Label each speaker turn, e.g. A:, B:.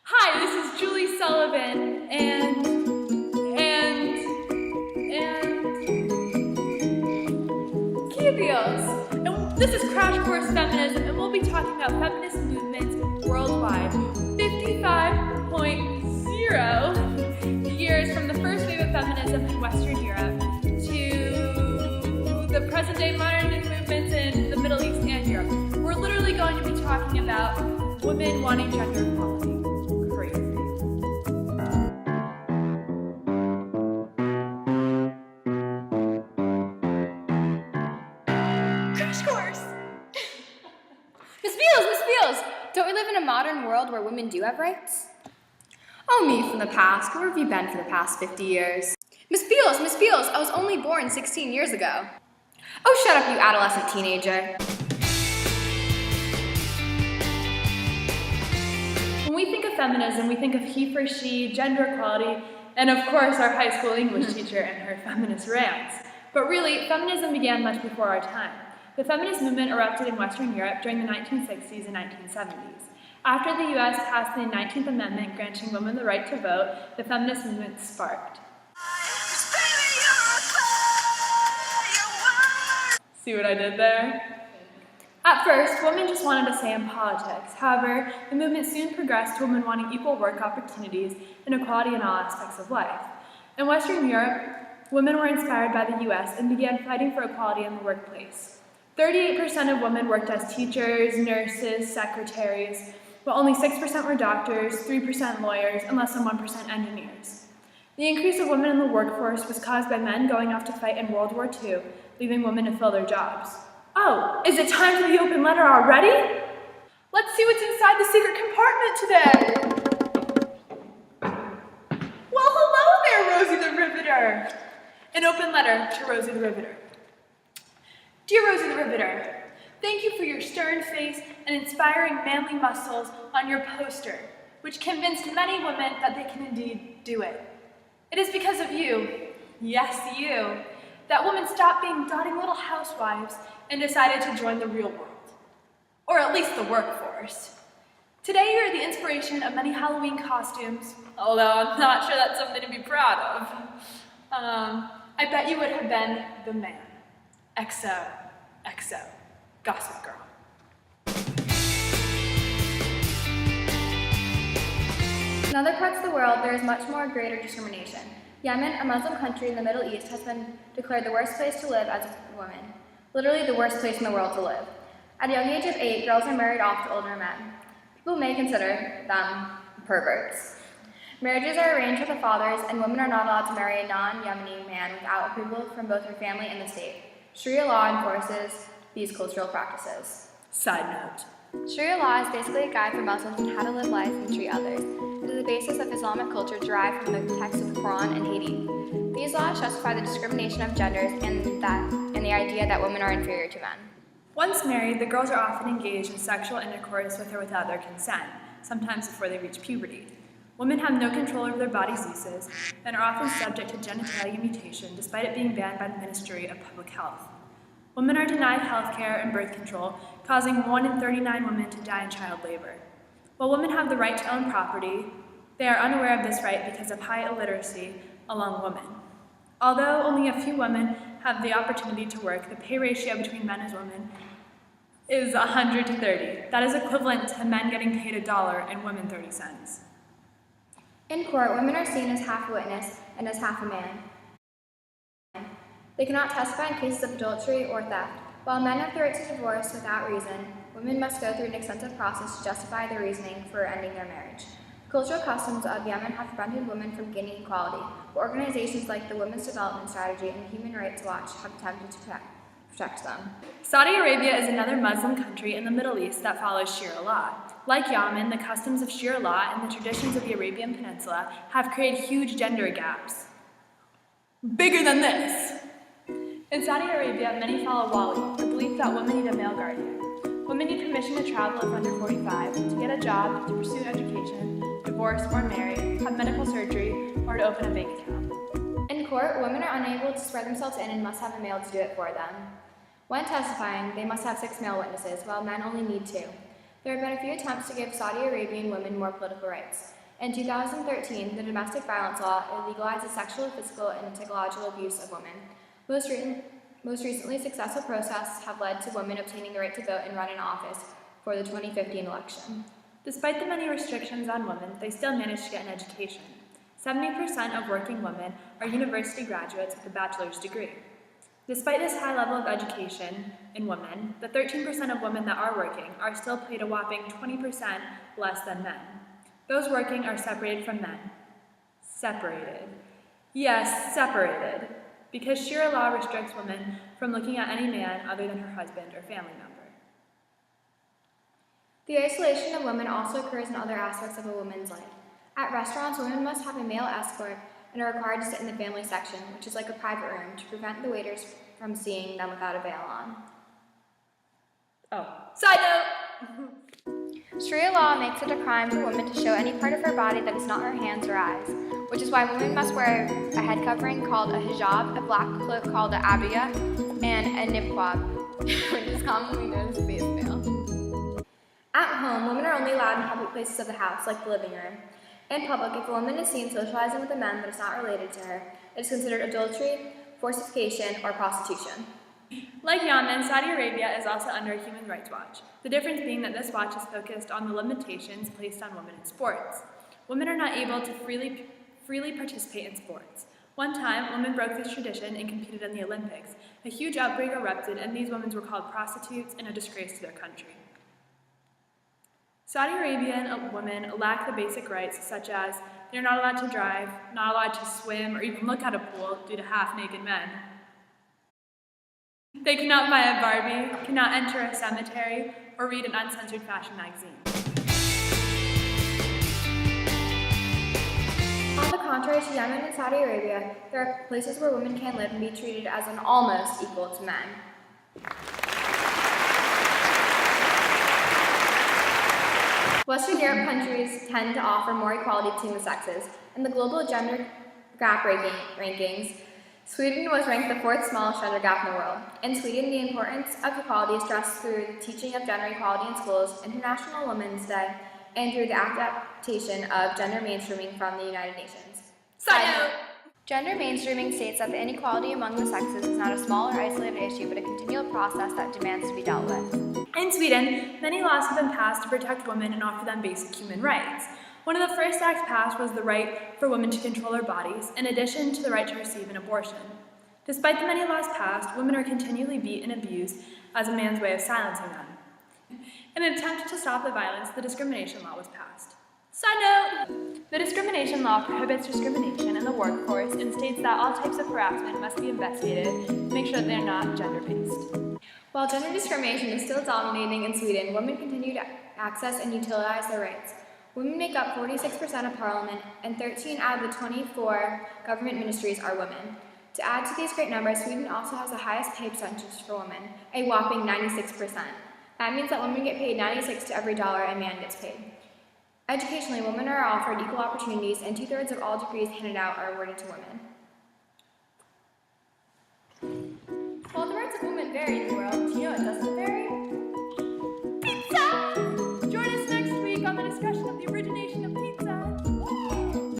A: Hi, this is Julie Sullivan and Kibios. And this is Crash Course Feminism, and we'll be talking about feminist movements worldwide. 55.0 years from the first wave of feminism in Western Europe to the present-day modern movements in the Middle East and Europe. We're literally going to be talking about women wanting gender equality.
B: Miss Beals, don't we live in a modern world where women do have rights?
C: Oh, me from the past. Where have you been for the past 50 years?
B: Miss Beals, I was only born 16 years ago.
C: Oh, shut up, you adolescent teenager.
A: When we think of feminism, we think of he for she, gender equality, and of course our high school English teacher and her feminist rants. But really, feminism began much before our time. The feminist movement erupted in Western Europe during the 1960s and 1970s. After the US passed the 19th Amendment granting women the right to vote, the feminist movement sparked. See what I did there? At first, women just wanted a say in politics. However, the movement soon progressed to women wanting equal work opportunities and equality in all aspects of life. In Western Europe, women were inspired by the US and began fighting for equality in the workplace. 38% of women worked as teachers, nurses, secretaries, while only 6% were doctors, 3% lawyers, and less than 1% engineers. The increase of women in the workforce was caused by men going off to fight in World War II, leaving women to fill their jobs. Oh, is it time for the open letter already? Let's see what's inside the secret compartment today. Well, hello there, Rosie the Riveter. An open letter to Rosie the Riveter. Dear Rosie the Riveter, thank you for your stern face and inspiring manly muscles on your poster, which convinced many women that they can indeed do it. It is because of you, yes you, that women stopped being dotting little housewives and decided to join the real world, or at least the workforce. Today you are the inspiration of many Halloween costumes, although I'm not sure that's something to be proud of. I bet you would have been the man. XO, Gossip Girl.
B: In other parts of the world, there is much more greater discrimination. Yemen, a Muslim country in the Middle East, has been declared the worst place to live as a woman. Literally the worst place in the world to live. At a young age of 8, girls are married off to older men. People may consider them perverts. Marriages are arranged with the fathers, and women are not allowed to marry a non-Yemeni man without approval from both her family and the state. Sharia law enforces these cultural practices.
A: Side note.
B: Sharia law is basically a guide for Muslims on how to live life and treat others. It is the basis of Islamic culture derived from the texts of the Quran and Hadith. These laws justify the discrimination of genders and the idea that women are inferior to men.
A: Once married, the girls are often engaged in sexual intercourse with or without their consent, sometimes before they reach puberty. Women have no control over their body's uses and are often subject to genitalia mutation despite it being banned by the Ministry of Public Health. Women are denied health care and birth control, causing 1 in 39 women to die in child labor. While women have the right to own property, they are unaware of this right because of high illiteracy among women. Although only a few women have the opportunity to work, the pay ratio between men and women is 100 to 30. That is equivalent to men getting paid $1 and women 30 cents.
B: In court, women are seen as half a witness and as half a man. They cannot testify in cases of adultery or theft. While men have the right to divorce without reason, women must go through an extensive process to justify their reasoning for ending their marriage. The cultural customs of Yemen have prevented women from gaining equality, but organizations like the Women's Development Strategy and the Human Rights Watch have attempted to protect them.
A: Saudi Arabia is another Muslim country in the Middle East that follows Sharia law. Like Yemen, the customs of Sharia law and the traditions of the Arabian Peninsula have created huge gender gaps. Bigger than this! In Saudi Arabia, many follow Wali, the belief that women need a male guardian. Women need permission to travel if under 45, to get a job, to pursue education, divorce or marry, have medical surgery, or to open a bank account.
B: In court, women are unable to swear themselves in and must have a male to do it for them. When testifying, they must have 6 male witnesses, while men only need 2. There have been a few attempts to give Saudi Arabian women more political rights. In 2013, the domestic violence law legalizes sexual, physical, and psychological abuse of women. Most recently, successful protests have led to women obtaining the right to vote and run in office for the 2015 election.
A: Despite the many restrictions on women, they still manage to get an education. 70% of working women are university graduates with a bachelor's degree. Despite this high level of education in women, the 13% of women that are working are still paid a whopping 20% less than men. Those working are separated from men. Separated. Yes, separated. Because Sharia law restricts women from looking at any man other than her husband or family member.
B: The isolation of women also occurs in other aspects of a woman's life. At restaurants, women must have a male escort and are required to sit in the family section, which is like a private room, to prevent the waiters from seeing them without a veil on.
A: Oh, side note!
B: Sharia law makes it a crime for women to show any part of her body that is not her hands or eyes, which is why women must wear a head covering called a hijab, a black cloak called a abaya, and a niqab, which is commonly known as a face veil. At home, women are only allowed in public places of the house, like the living room. In public, if a woman is seen socializing with a man that is not related to her, it is considered adultery, forcification, or prostitution.
A: Like Yemen, Saudi Arabia is also under Human Rights Watch. The difference being that this watch is focused on the limitations placed on women in sports. Women are not able to freely participate in sports. One time, women broke this tradition and competed in the Olympics. A huge outbreak erupted, and these women were called prostitutes and a disgrace to their country. Saudi Arabian women lack the basic rights such as they're not allowed to drive, not allowed to swim, or even look at a pool due to half-naked men. They cannot buy a Barbie, cannot enter a cemetery, or read an uncensored fashion magazine.
B: On the contrary to Yemen and Saudi Arabia, there are places where women can live and be treated as an almost equal to men. Western Europe countries tend to offer more equality between the sexes. In the global gender gap rankings, Sweden was ranked the fourth smallest gender gap in the world. In Sweden, the importance of equality is stressed through the teaching of gender equality in schools, International Women's Day, and through the adaptation of gender mainstreaming from the United Nations.
A: Side note!
B: Gender mainstreaming states that the inequality among the sexes is not a small or isolated issue, but a continual process that demands to be dealt with.
A: In Sweden, many laws have been passed to protect women and offer them basic human rights. One of the first acts passed was the right for women to control their bodies, in addition to the right to receive an abortion. Despite the many laws passed, women are continually beat and abused as a man's way of silencing them. In an attempt to stop the violence, the discrimination law was passed. Side note! The discrimination law prohibits discrimination in the workforce and states that all types of harassment must be investigated to make sure that they're not gender-based.
B: While gender discrimination is still dominating in Sweden, women continue to access and utilize their rights. Women make up 46% of parliament, and 13 out of the 24 government ministries are women. To add to these great numbers, Sweden also has the highest pay percentage for women, a whopping 96%. That means that women get paid 96 to every dollar a man gets paid. Educationally, women are offered equal opportunities, and 2/3 of all degrees handed out are awarded to women. While the rights of women vary in the world,